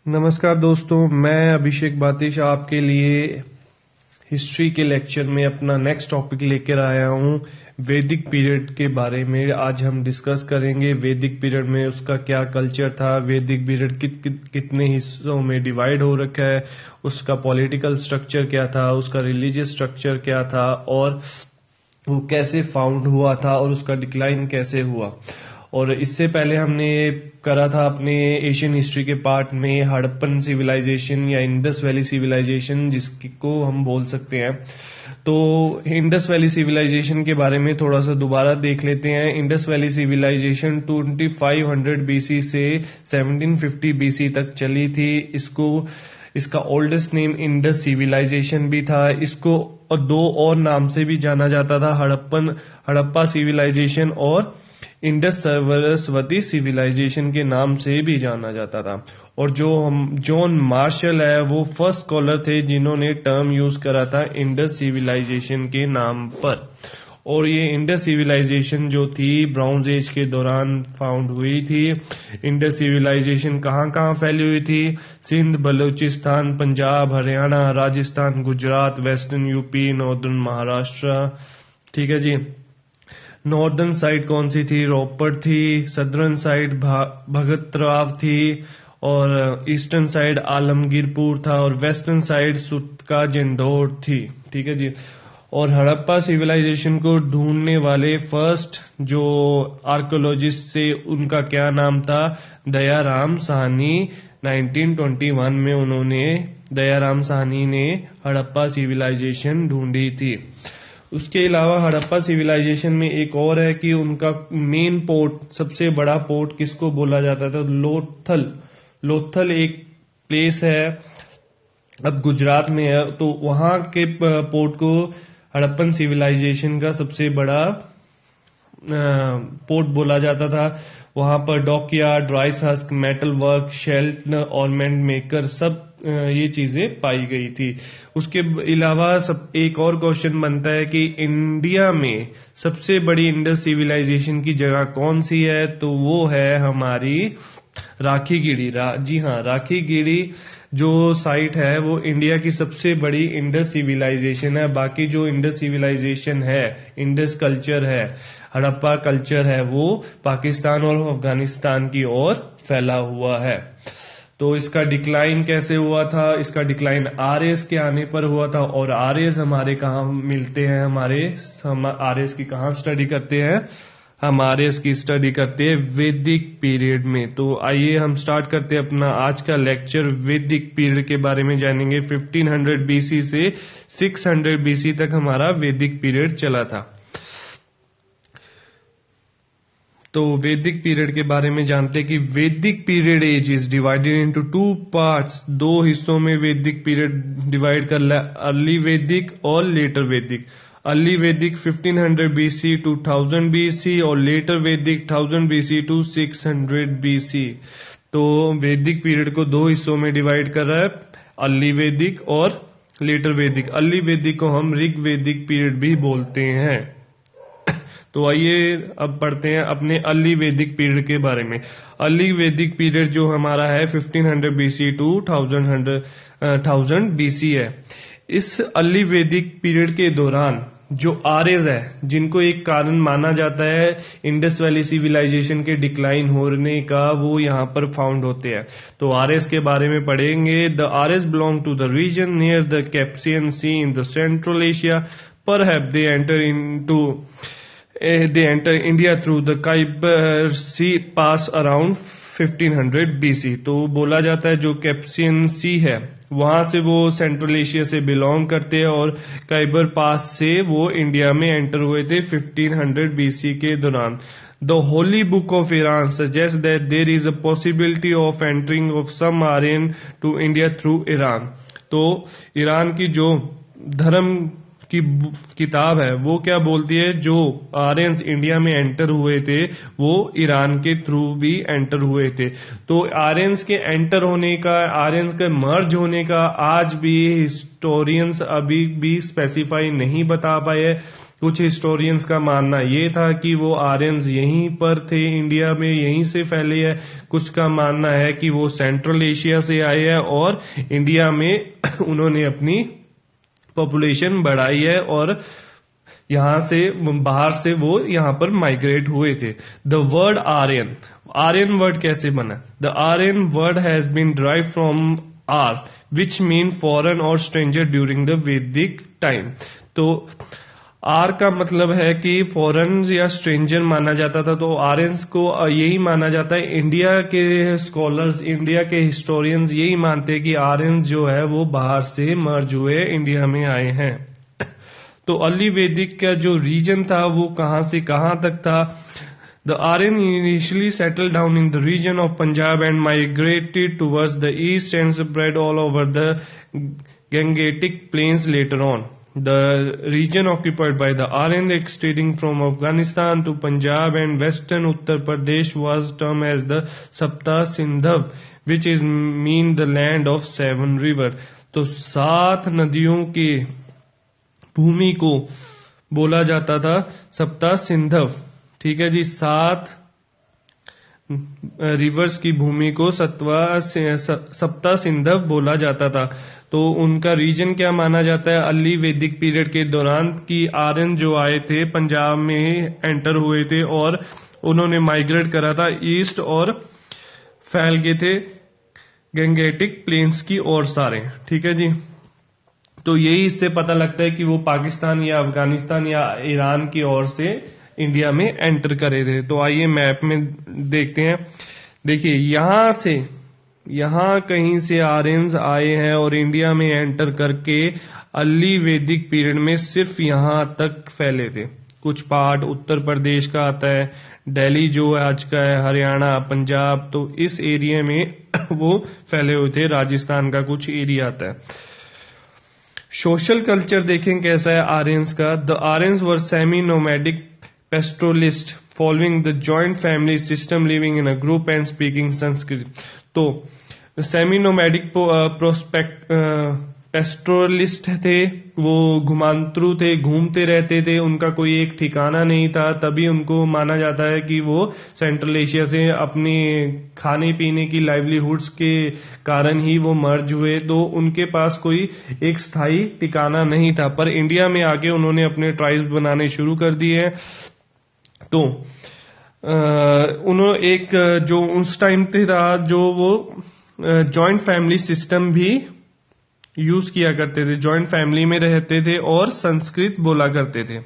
नमस्कार दोस्तों, मैं अभिषेक बातिश आपके लिए हिस्ट्री के लेक्चर में अपना नेक्स्ट टॉपिक लेकर आया हूं। वैदिक पीरियड के बारे में आज हम डिस्कस करेंगे। वैदिक पीरियड में उसका क्या कल्चर था, वैदिक पीरियड कितने हिस्सों में डिवाइड हो रखा है, उसका पॉलिटिकल स्ट्रक्चर क्या था, उसका रिलीजियस स्ट्रक्चर क्या था और वो कैसे फाउंड हुआ था और उसका डिक्लाइन कैसे हुआ। और इससे पहले हमने करा था अपने एशियन हिस्ट्री के पार्ट में हड़प्पन सिविलाइजेशन या इंडस वैली सिविलाइजेशन, जिसको हम बोल सकते हैं। तो इंडस वैली सिविलाइजेशन के बारे में थोड़ा सा दोबारा देख लेते हैं। इंडस वैली सिविलाइजेशन 2500 बीसी से 1750 बीसी तक चली थी। इसका ओल्डेस्ट नेम इंडस सिविलाइजेशन भी था। इसको दो और नाम से भी जाना जाता था, हड़प्पा सिविलाइजेशन और इंडस सरस्वती सिविलाइजेशन के नाम से भी जाना जाता था। और जॉन मार्शल है वो फर्स्ट स्कॉलर थे जिन्होंने टर्म यूज करा था इंडस सिविलाइजेशन के नाम पर। और ये इंडस सिविलाइजेशन जो थी ब्राउन्ज एज के दौरान फाउंड हुई थी। इंडस सिविलाइजेशन कहाँ कहाँ फैली हुई थी? Sindh, Balochistan, Punjab, Haryana, Rajasthan, Gujarat, western UP, northern Maharashtra. ठीक है जी। नॉर्दर्न साइड कौन सी थी? रोपड़ थी। सदर्न साइड भगतराव थी और ईस्टर्न साइड आलमगीरपुर था और वेस्टर्न साइड सुटका जंडोर थी। ठीक है जी। और हड़प्पा सिविलाइजेशन को ढूंढने वाले फर्स्ट जो आर्कियोलॉजिस्ट थे उनका क्या नाम था? दयाराम साहनी। 1921 में दयाराम साहनी ने हड़प्पा सिविलाइजेशन ढूंढी थी। उसके अलावा हड़प्पा सिविलाइजेशन में एक और है कि उनका मेन पोर्ट, सबसे बड़ा पोर्ट किसको बोला जाता था? लोथल एक प्लेस है, अब गुजरात में है। तो वहां के पोर्ट को हड़प्पन सिविलाइजेशन का सबसे बड़ा पोर्ट बोला जाता था। वहां पर dockyard, rice husk, metal work, shalt, ornament maker, सब ये चीजें पाई गई थी। उसके अलावा एक और क्वेश्चन बनता है कि इंडिया में सबसे बड़ी इंडस सिविलाइजेशन की जगह कौन सी है? तो वो है हमारी राखीगढ़ी। जी हाँ, राखीगढ़ी जो साइट है वो इंडिया की सबसे बड़ी इंडस सिविलाइजेशन है। बाकी जो इंडस सिविलाइजेशन है, इंडस कल्चर है, हड़प्पा कल्चर है, वो पाकिस्तान और अफगानिस्तान की ओर फैला हुआ है। तो इसका डिक्लाइन कैसे हुआ था? इसका डिक्लाइन आर्यस के आने पर हुआ था। और आर्यस हमारे कहाँ मिलते हैं? हम आर्यस की कहाँ स्टडी करते हैं? हम आर्यस की स्टडी करते हैं वैदिक पीरियड में। तो आइए हम स्टार्ट करते हैं अपना आज का लेक्चर। वैदिक पीरियड के बारे में जानेंगे। 1500 बीसी से 600 बीसी तक हमारा वैदिक पीरियड चला था। तो वैदिक पीरियड के बारे में जानते हैं कि Vedic period age is divided into 2 parts. दो हिस्सों में वैदिक पीरियड डिवाइड कर लिया, अर्ली वैदिक और लेटर वैदिक। अर्ली वैदिक 1500 बीसी टू 1000 बीसी और लेटर वैदिक 1000 बीसी टू 600 बीसी। तो वैदिक पीरियड को दो हिस्सों में डिवाइड कर रहा है, अर्ली वैदिक और लेटर वैदिक। अर्ली वैदिक को हम ऋग वैदिक पीरियड भी बोलते हैं। तो आइए अब पढ़ते हैं अपने अर्ली वैदिक पीरियड के बारे में। अर्ली वैदिक पीरियड जो हमारा है 1500 बीसी टू 1000 बीसी है। इस अर्ली वैदिक पीरियड के दौरान जो आर्यस है, जिनको एक कारण माना जाता है इंडस वैली सिविलाइजेशन के डिक्लाइन होने का, वो यहाँ पर फाउंड होते हैं। तो आर्यस के बारे में पढ़ेंगे। The Aryas belong to the region near the Caspian sea in the central Asia. Perhaps they enter India through the Khyber Sea pass around 1500 BC। तो बोला जाता है जो कैस्पियन सी है वहां से वो सेंट्रल एशिया से बिलोंग करते हैं और काइबर पास से वो इंडिया में एंटर हुए थे 1500 BC के दौरान। The Holy Book of Iran suggests that there is a possibility of entering of some Aryan to India through Iran। तो ईरान की जो धर्म की किताब है वो क्या बोलती है? जो आर्यंस इंडिया में एंटर हुए थे वो ईरान के थ्रू भी एंटर हुए थे। तो आर्यंस के एंटर होने का, आर्यंस के मर्ज होने का आज भी हिस्टोरियंस अभी भी स्पेसिफाई नहीं बता पाए है। कुछ हिस्टोरियंस का मानना ये था कि वो आर्यंस यहीं पर थे, इंडिया में यहीं से फैले है। कुछ का मानना है कि वो सेंट्रल एशिया से आए हैं और इंडिया में उन्होंने अपनी पॉपुलेशन बढ़ाई है और यहां से बाहर से वो यहां पर माइग्रेट हुए थे। The word Aryan, Aryan word कैसे बना? The Aryan word has been derived from ar which mean foreign और stranger during the Vedic time. तो आर का मतलब है कि फॉरेन या स्ट्रेंजर माना जाता था, तो आर्यंस को यही माना जाता है। इंडिया के स्कॉलर्स, इंडिया के हिस्टोरियंस यही मानते हैं कि आर्यंस जो है वो बाहर से मर्ज हुए इंडिया में आए हैं। तो अर्ली वैदिक का जो रीजन था वो कहां से कहां तक था? The Aryan initially settled down in the region of Punjab and migrated towards the east and spread all over the Gangetic plains later on. The region occupied by the Aryan extending from Afghanistan to Punjab and western Uttar Pradesh was termed as the Sapta Sindhav, which is mean the land of seven river। तो 7 नदियों की भूमि को बोला जाता था सप्ता सिंधव। ठीक है जी, 7 रिवर्स की भूमि को सप्ता सिंधव बोला जाता था। तो उनका रीजन क्या माना जाता है? अर्ली वैदिक पीरियड के दौरान की आर्यन जो आए थे पंजाब में एंटर हुए थे और उन्होंने माइग्रेट करा था ईस्ट और फैल गए थे गंगेटिक प्लेन्स की ओर सारे। ठीक है जी, तो यही इससे पता लगता है कि वो पाकिस्तान या अफगानिस्तान या ईरान की ओर से इंडिया में एंटर करे थे। तो आइए मैप में देखते हैं। देखिए यहां कहीं से आर्यंस आए हैं और इंडिया में एंटर करके अर्ली वैदिक पीरियड में सिर्फ यहां तक फैले थे। कुछ पार्ट उत्तर प्रदेश का आता है, दिल्ली जो आज का है, हरियाणा, पंजाब, तो इस एरिया में वो फैले हुए थे। राजस्थान का कुछ एरिया आता है। सोशल कल्चर देखें कैसा है आर्यंस का। The Aryans were semi nomadic पेस्टोलिस्ट following the joint family system living in a group and speaking Sanskrit. तो सेमी नोमैडिक पेस्टोलिस्ट थे, वो घुमांतरू थे, घूमते रहते थे, उनका कोई एक ठिकाना नहीं था। तभी उनको माना जाता है कि वो सेंट्रल एशिया से अपने खाने पीने की लाइवलीहुड्स के कारण ही वो मर्ज हुए। तो उनके पास कोई एक स्थायी ठिकाना नहीं था, पर इंडिया में आके उन्होंने अपने ट्राइब्स बनाने शुरू कर दिए। तो उन्होंने एक जो उस टाइम पे था जो वो जॉइंट फैमिली सिस्टम भी यूज किया करते थे, जॉइंट फैमिली में रहते थे और संस्कृत बोला करते थे।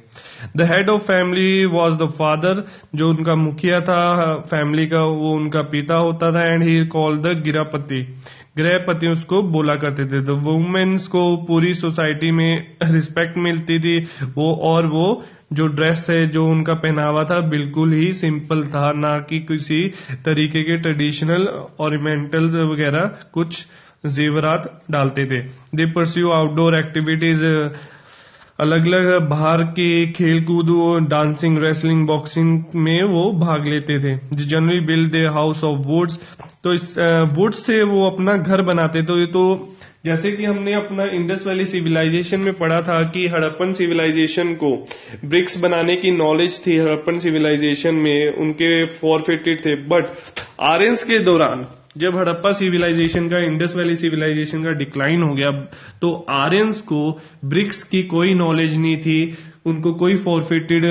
The head of family was the father, जो उनका मुखिया था फैमिली का वो उनका पिता होता था। एंड ही कॉल्ड द गृहपति उसको बोला करते थे। द वुमेन्स को पूरी सोसाइटी में रिस्पेक्ट मिलती थी। वो जो ड्रेस है, जो उनका पहनावा था, बिल्कुल ही सिंपल था, ना कि किसी तरीके के ट्रेडिशनल ऑर्नामेंटल्स वगैरह कुछ जेवरात डालते थे। दे परस्यू आउटडोर एक्टिविटीज, अलग अलग बाहर के खेल कूद, डांसिंग, रेसलिंग, बॉक्सिंग में वो भाग लेते थे। Generally build they house of woods, तो इस वुड से वो अपना घर बनाते। तो जैसे कि हमने अपना इंडस वैली सिविलाइजेशन में पढ़ा था कि हड़प्पन सिविलाइजेशन को ब्रिक्स बनाने की नॉलेज थी, हड़प्पन सिविलाइजेशन में उनके फॉरफिटेड थे। बट आर्यंस के दौरान जब हड़प्पा सिविलाइजेशन का, इंडस वैली सिविलाइजेशन का डिक्लाइन हो गया, तो आर्यंस को ब्रिक्स की कोई नॉलेज नहीं थी, उनको कोई फॉरफिटेड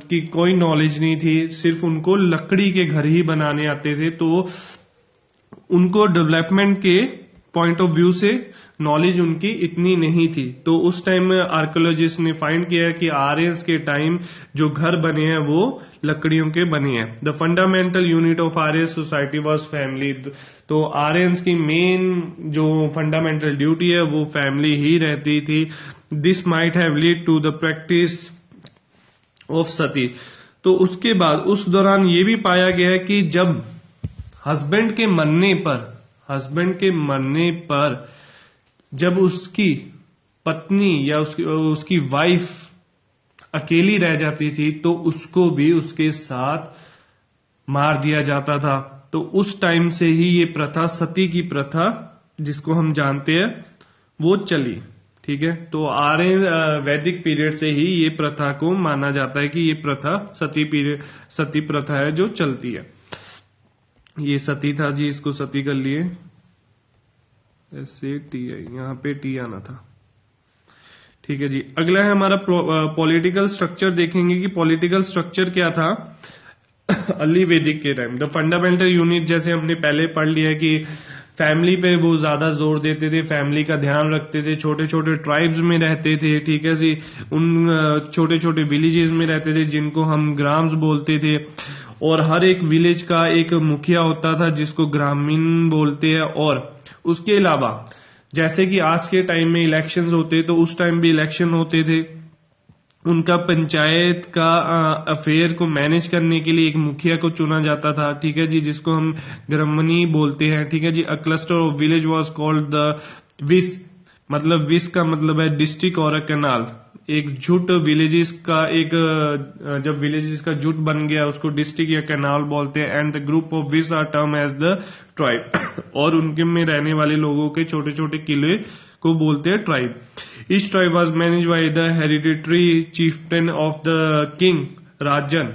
की कोई नॉलेज नहीं थी, सिर्फ उनको लकड़ी के घर ही बनाने आते थे। तो उनको डेवलपमेंट के पॉइंट ऑफ व्यू से नॉलेज उनकी इतनी नहीं थी। तो उस टाइम में आर्कियोलॉजिस्ट ने फाइंड किया कि आर्यंस के टाइम जो घर बने हैं वो लकड़ियों के बने हैं। The fundamental unit of Aryan society was family. तो आर्यंस की मेन जो फंडामेंटल ड्यूटी है वो फैमिली ही रहती थी। This might have lead to the practice of sati. तो उसके बाद उस दौरान ये भी पाया गया है कि जब हस्बैंड के मरने पर जब उसकी पत्नी या उसकी वाइफ अकेली रह जाती थी तो उसको भी उसके साथ मार दिया जाता था। तो उस टाइम से ही ये प्रथा, सती की प्रथा जिसको हम जानते हैं, वो चली। ठीक है, तो आर्यन वैदिक पीरियड से ही ये प्रथा को माना जाता है कि ये प्रथा सती प्रथा है जो चलती है। ये सती था जी, इसको सती कर लिए, ऐसे टी आई, यहाँ पे टी आना था। ठीक है जी, अगला है हमारा पॉलिटिकल स्ट्रक्चर। देखेंगे कि पॉलिटिकल स्ट्रक्चर क्या था अर्ली वैदिक के टाइम। द फंडामेंटल यूनिट, जैसे हमने पहले पढ़ लिया है कि फैमिली पे वो ज्यादा जोर देते थे, फैमिली का ध्यान रखते थे, छोटे छोटे ट्राइब्स में रहते थे। ठीक है जी, उन छोटे छोटे विलेजेस में रहते थे जिनको हम ग्राम्स बोलते थे, और हर एक विलेज का एक मुखिया होता था जिसको ग्रामीण बोलते हैं। और उसके अलावा जैसे कि आज के टाइम में इलेक्शंस होते, तो उस टाइम भी इलेक्शन होते थे। उनका पंचायत का अफेयर को मैनेज करने के लिए एक मुखिया को चुना जाता था। ठीक है जी, जिसको हम ग्रामणी बोलते हैं। ठीक है जी, a cluster of village was called the vis, मतलब विस का मतलब है डिस्ट्रिक्ट और अ कैनाल। एक झुट विलेजेस का एक जब विलेजेस का झुट बन गया उसको डिस्ट्रिक्ट या कैनाल बोलते हैं। And the group of vis are term as the tribe, और उनके में रहने वाले लोगों के छोटे छोटे किले को बोलते हैं tribe. Each tribe was manage by the hereditary chieftain of the king, rajan.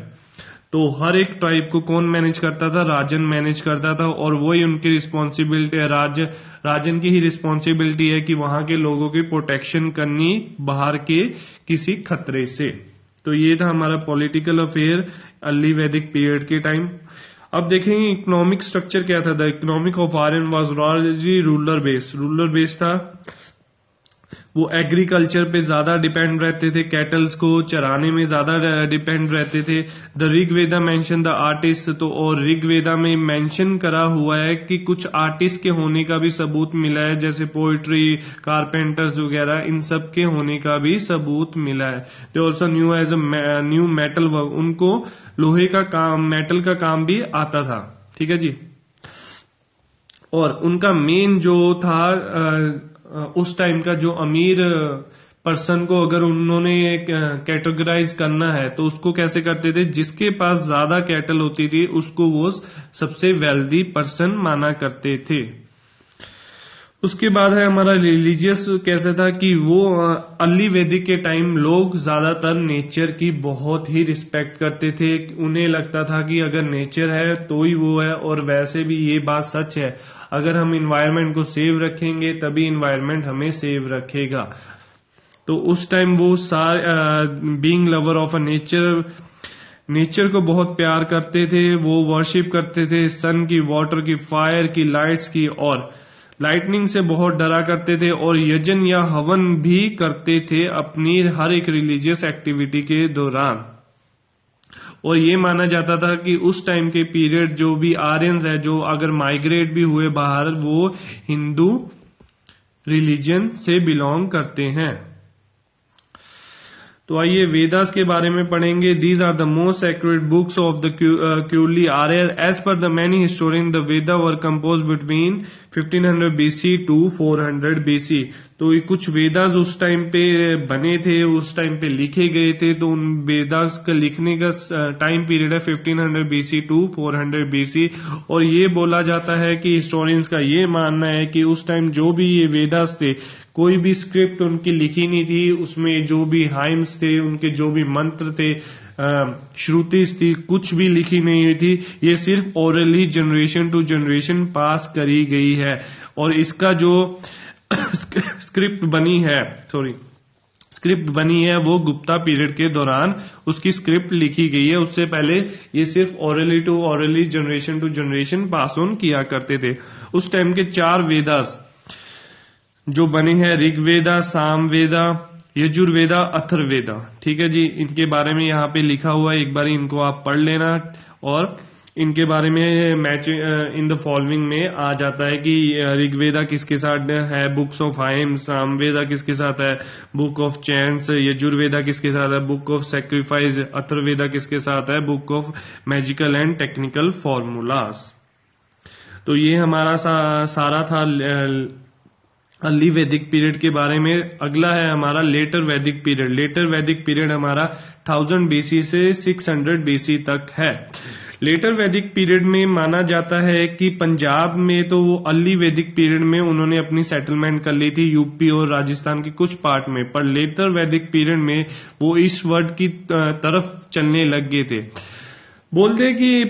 तो हर एक ट्राइब को कौन मैनेज करता था? राजन मैनेज करता था, और वही उनकी रिस्पॉन्सिबिलिटी है। राजन की ही रिस्पॉन्सिबिलिटी है कि वहां के लोगों की प्रोटेक्शन करनी बाहर के किसी खतरे से। तो ये था हमारा political affair early Vedic period के टाइम। अब देखेंगे इकोनॉमिक स्ट्रक्चर क्या था। The economic of Aryan was largely rural base था। वो एग्रीकल्चर पे ज्यादा डिपेंड रहते थे, कैटल्स को चराने में ज्यादा डिपेंड रहते थे। The Rigveda mention the artist, तो और ऋग्वेदा में मेंशन करा हुआ है कि कुछ आर्टिस्ट के होने का भी सबूत मिला है, जैसे पोइट्री, कारपेंटर्स वगैरह, इन सब के होने का भी सबूत मिला है। They also knew as a new metal work, उनको लोहे का काम, मेटल का काम भी आता था। ठीक है जी, और उनका मेन जो था उस टाइम का जो अमीर पर्सन को अगर उन्होंने कैटेगराइज करना है तो उसको कैसे करते थे? जिसके पास ज्यादा कैटल होती थी उसको वो सबसे वेल्दी पर्सन माना करते थे। उसके बाद है हमारा रिलीजियस कैसे था कि वो अर्ली वैदिक के टाइम लोग ज्यादातर नेचर की बहुत ही रिस्पेक्ट करते थे। उन्हें लगता था कि अगर नेचर है तो ही वो है, और वैसे भी ये बात सच है, अगर हम इन्वायरमेंट को सेव रखेंगे तभी इन्वायरमेंट हमें सेव रखेगा। तो उस टाइम वो being lover of a nature को बहुत प्यार करते थे। वो वर्शिप करते थे सन की, वाटर की, फायर की, लाइट्स की, और लाइटनिंग से बहुत डरा करते थे, और यजन या हवन भी करते थे अपनी हर एक रिलीजियस एक्टिविटी के दौरान। और ये माना जाता था कि उस टाइम के पीरियड जो भी आर्यंस है, जो अगर माइग्रेट भी हुए बाहर, वो हिंदू रिलीजन से बिलोंग करते हैं। तो आइए वेदास के बारे में पढ़ेंगे। These are the most accurate books of the curly Arya. As per the many historian the Veda were compose between 1500 BC to 400 BC। तो ये कुछ वेदास उस टाइम पे बने थे, उस टाइम पे लिखे गए थे। तो उन वेदास का लिखने का टाइम पीरियड है 1500 BC टू 400 BC। और ये बोला जाता है कि हिस्टोरियंस का ये मानना है कि उस टाइम जो भी ये वेदास थे, कोई भी स्क्रिप्ट उनकी लिखी नहीं थी, उसमें जो भी हाइम्स थे, उनके जो भी मंत्र थे, श्रुतिस थी, कुछ भी लिखी नहीं हुई थी। ये सिर्फ orally generation to generation pass करी गई है। और इसका जो स्क्रिप्ट बनी है वो गुप्ता पीरियड के दौरान उसकी स्क्रिप्ट लिखी गई है। उससे पहले ये सिर्फ orally generation to generation pass on किया करते थे। उस टाइम के 4 वेदास जो बने हैं, ऋग्वेदा, सामवेदा, यजुर्वेदा, अथर्ववेदा। ठीक है जी, इनके बारे में यहाँ पे लिखा हुआ है, एक बार इनको आप पढ़ लेना। और इनके बारे में मैच इन द फॉलोइंग में आ जाता है कि ऋग्वेदा किसके साथ है, बुक्स ऑफ हाइम्स, सामवेदा किसके साथ है, बुक ऑफ चैंट्स, यजुर्वेदा किसके साथ है, बुक ऑफ सैक्रिफाइस, अथर्ववेदा किसके साथ है, book of magical and technical formulas. तो ये हमारा सारा था अर्ली वैदिक पीरियड के बारे में। अगला है हमारा लेटर वैदिक पीरियड। लेटर वैदिक पीरियड हमारा 1000 BC से 600 BC तक है। लेटर वैदिक पीरियड में माना जाता है कि पंजाब में तो वो अर्ली वैदिक पीरियड में उन्होंने अपनी सेटलमेंट कर ली थी, यूपी और राजस्थान के कुछ पार्ट में, पर लेटर वैदिक पीरियड में वो ईस्टवर्ड की तरफ चलने लग गए थे। बोलते हैं कि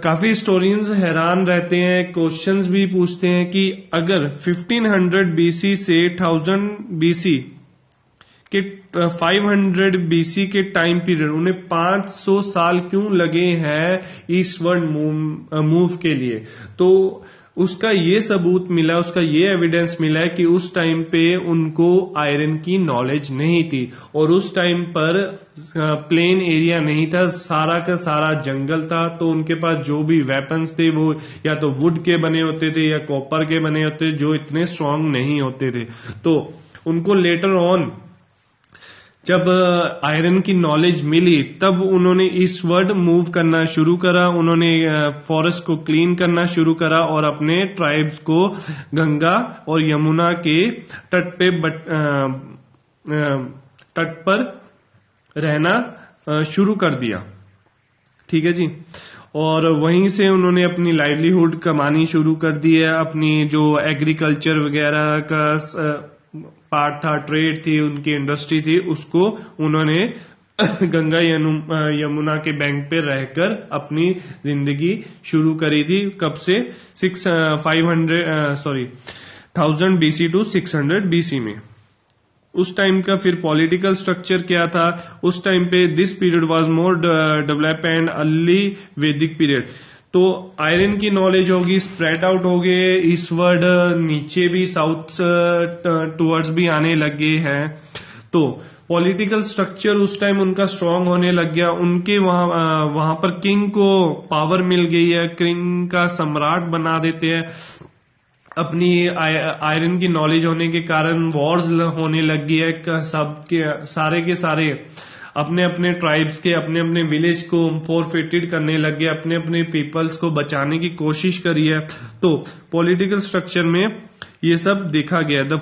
काफी हिस्टोरियंस हैरान रहते हैं, क्वेश्चंस भी पूछते हैं कि अगर 1500 बीसी से 1000 बीसी के 500 बीसी के टाइम पीरियड, उन्हें 500 साल क्यों लगे हैं ईस्टवर्ड मूव के लिए। तो उसका ये सबूत मिला, उसका ये एविडेंस मिला है कि उस टाइम पे उनको आयरन की नॉलेज नहीं थी और उस टाइम पर प्लेन एरिया नहीं था, सारा का सारा जंगल था। तो उनके पास जो भी वेपन्स थे वो या तो वुड के बने होते थे या कॉपर के बने होते, जो इतने स्ट्रांग नहीं होते थे। तो उनको लेटर ऑन जब आयरन की नॉलेज मिली तब उन्होंने ईस्टवर्ड मूव करना शुरू करा, उन्होंने फॉरेस्ट को क्लीन करना शुरू करा और अपने ट्राइब्स को गंगा और यमुना के तट पर रहना शुरू कर दिया। ठीक है जी। और वहीं से उन्होंने अपनी लाइवलीहुड कमानी शुरू कर दी है, अपनी जो एग्रीकल्चर वगैरह का पार्ट था, ट्रेड थी, उनकी इंडस्ट्री थी, उसको उन्होंने गंगा यमुना के बैंक पे रहकर अपनी जिंदगी शुरू करी थी। कब से 1000 बीसी टू 600 बीसी में। उस टाइम का फिर पॉलिटिकल स्ट्रक्चर क्या था, उस टाइम पे this period was more develop and early Vedic period. तो आयरन की नॉलेज होगी, स्प्रेड आउट हो गए ईस्टवर्ड, नीचे भी साउथ टुवर्ड्स भी आने लगे हैं। तो पॉलिटिकल स्ट्रक्चर उस टाइम उनका स्ट्रांग होने लग गया, उनके वहां पर किंग को पावर मिल गई है, किंग का सम्राट बना देते हैं। अपनी आयरन की नॉलेज होने के कारण वॉर्स होने लग गई है, सब के सारे अपने अपने ट्राइब्स के अपने अपने विलेज को फोरफिटेड करने लग गए, अपने अपने पीपल्स को बचाने की कोशिश करी है। तो पॉलिटिकल स्ट्रक्चर में ये सब देखा गया। The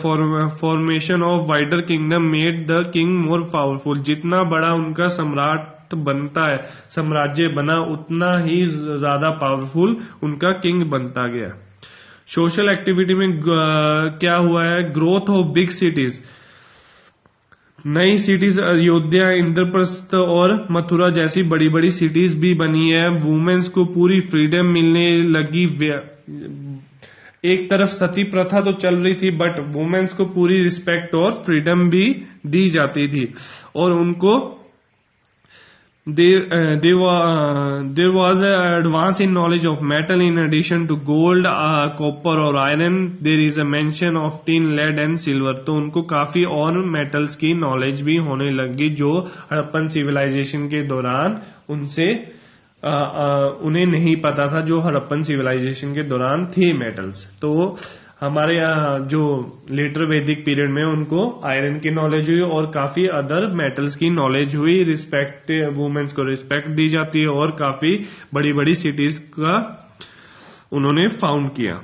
formation of wider kingdom made the king more powerful. जितना बड़ा उनका सम्राट बनता है, साम्राज्य बना, उतना ही ज्यादा पावरफुल उनका किंग बनता गया। सोशल एक्टिविटी में क्या हुआ है, ग्रोथ ऑफ बिग सिटीज, नई सिटीज अयोध्या, इंद्रप्रस्थ और मथुरा जैसी बड़ी बड़ी सिटीज भी बनी है। वुमेन्स को पूरी फ्रीडम मिलने लगी। एक तरफ सती प्रथा तो चल रही थी, बट वुमेन्स को पूरी रिस्पेक्ट और फ्रीडम भी दी जाती थी और उनको there was an advance in knowledge of metal in addition to gold, copper और iron. There is a mention of tin, lead and silver. तो उनको काफी और मेटल्स की नॉलेज भी होने लगी जो हड़प्पन सिविलाइजेशन के दौरान उन्हें नहीं पता था, जो हड़प्पन सिविलाइजेशन के दौरान थे मेटल्स। तो हमारे जो लेटर वैदिक पीरियड में उनको आयरन की नॉलेज हुई और काफी अदर मेटल्स की नॉलेज हुई। रिस्पेक्ट, वुमेन्स को रिस्पेक्ट दी जाती है और काफी बड़ी बड़ी सिटीज का उन्होंने फाउंड किया।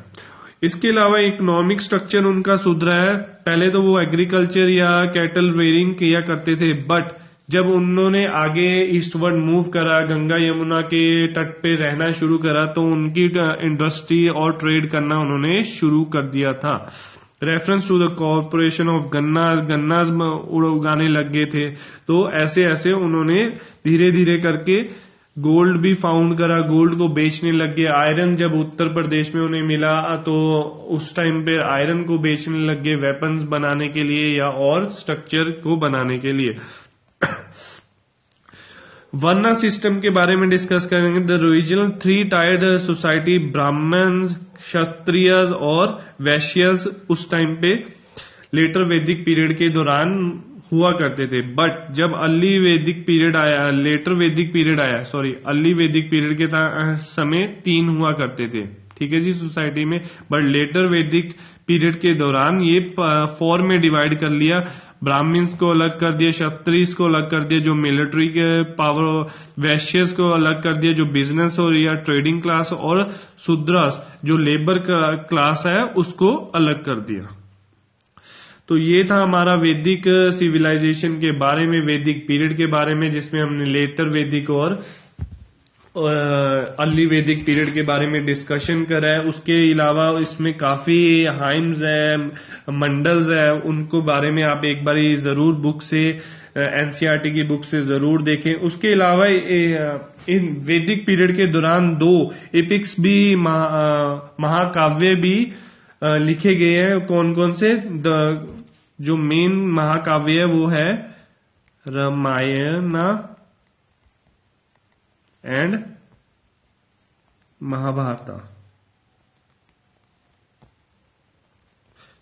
इसके अलावा इकोनॉमिक स्ट्रक्चर उनका सुधरा है। पहले तो वो एग्रीकल्चर या कैटल रेयरिंग किया करते थे, बट जब उन्होंने आगे ईस्टवर्ड मूव करा, गंगा यमुना के तट पे रहना शुरू करा, तो उनकी इंडस्ट्री और ट्रेड करना उन्होंने शुरू कर दिया था। Reference to the corporation of गन्नास उगाने लग गए थे। तो ऐसे ऐसे उन्होंने धीरे धीरे करके गोल्ड भी फाउंड करा, गोल्ड को बेचने लग गए। आयरन जब उत्तर प्रदेश में उन्हें मिला तो उस टाइम पे आयरन को बेचने लग गए, वेपन्स बनाने के लिए या और स्ट्रक्चर को बनाने के लिए। वर्ण सिस्टम के बारे में डिस्कस करेंगे। The regional 3 tiered society, Brahmans, Kshatriyas और वैश्यस उस टाइम पे लेटर वैदिक पीरियड के दौरान हुआ करते थे। बट जब अर्ली वैदिक पीरियड आया, अर्ली वैदिक पीरियड के समय 3 हुआ करते थे, ठीक है जी, सोसाइटी में। बट लेटर वैदिक पीरियड के दौरान ये 4 में डिवाइड कर लिया। ब्राह्मण्स को अलग कर दिया, क्षत्रियस को अलग कर दिया जो मिलिट्री के पावर, वैश्यस को अलग कर दिया जो बिजनेस और या ट्रेडिंग क्लास, और शूद्रस जो लेबर क्लास है उसको अलग कर दिया। तो ये था हमारा वैदिक सिविलाइजेशन के बारे में, वैदिक पीरियड के बारे में, जिसमें हमने लेटर वैदिक और अर्ली वैदिक पीरियड के बारे में डिस्कशन करा है। उसके अलावा इसमें काफी हाइम्स है, मंडल्स है, उनको बारे में आप एक बार जरूर बुक से, एनसीईआरटी की बुक से जरूर देखें। उसके अलावा इन वैदिक पीरियड के दौरान 2 एपिक्स भी, महाकाव्य भी लिखे गए हैं। कौन कौन से? जो मेन महाकाव्य है वो है रामायण एंड महाभारत।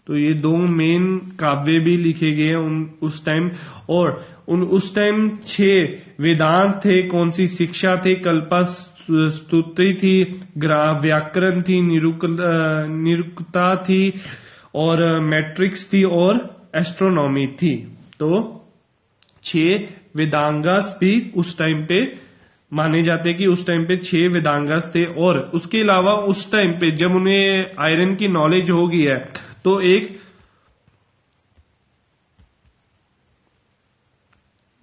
तो ये 2 मेन काव्य भी लिखे गए हैं उस टाइम। और उस टाइम 6 वेदांत थे। कौन सी? शिक्षा थे, कल्पस्तुति थी, व्याकरण थी, निरुक्ता थी, और मैट्रिक्स थी, और एस्ट्रोनॉमी थी। तो 6 वेदांगास भी उस टाइम पे माने जाते हैं कि उस टाइम पे 6 वेदांगास थे। और उसके अलावा उस टाइम पे जब उन्हें आयरन की नॉलेज हो गई है तो एक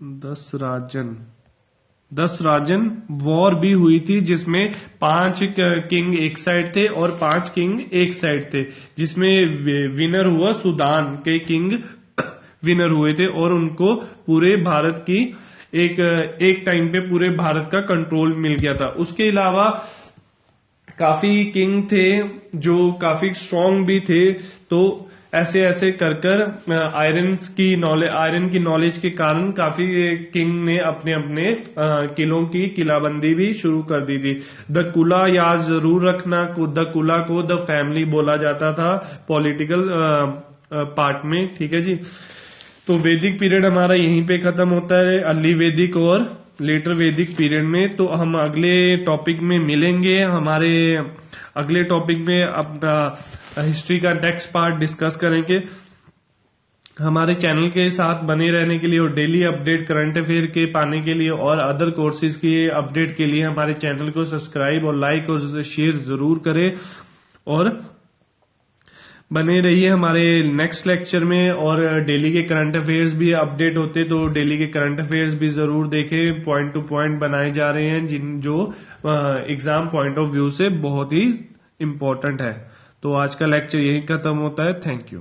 10 राजन वॉर भी हुई थी, जिसमें 5 किंग एक साइड थे और 5 किंग एक साइड थे, जिसमें विनर हुआ सूडान के किंग विनर हुए थे। और उनको पूरे भारत की एक टाइम पे पूरे भारत का कंट्रोल मिल गया था। उसके अलावा काफी किंग थे जो काफी स्ट्रांग भी थे। तो ऐसे ऐसे कर आयरन की नॉलेज के कारण काफी किंग ने अपने अपने किलों की किलाबंदी भी शुरू कर दी थी। द कुला याद जरूर रखना, द कुला को द फैमिली बोला जाता था पॉलिटिकल पार्ट में, ठीक है जी। तो वैदिक पीरियड हमारा यहीं पे खत्म होता है, अर्ली वैदिक और लेटर वैदिक पीरियड में। तो हम अगले टॉपिक में मिलेंगे। हमारे अगले टॉपिक में अपना हिस्ट्री का नेक्स्ट पार्ट डिस्कस करेंगे। हमारे चैनल के साथ बने रहने के लिए और डेली अपडेट करंट अफेयर के पाने के लिए और अदर कोर्सेज की अपडेट के लिए हमारे चैनल को सब्सक्राइब और लाइक और शेयर जरूर करें। और बने रहिए हमारे नेक्स्ट लेक्चर में। और डेली के करंट अफेयर्स भी अपडेट होते, तो डेली के करंट अफेयर्स भी जरूर देखें। पॉइंट टू पॉइंट बनाए जा रहे हैं जो एग्जाम पॉइंट ऑफ व्यू से बहुत ही इंपॉर्टेंट है। तो आज का लेक्चर यही खत्म होता है। Thank you.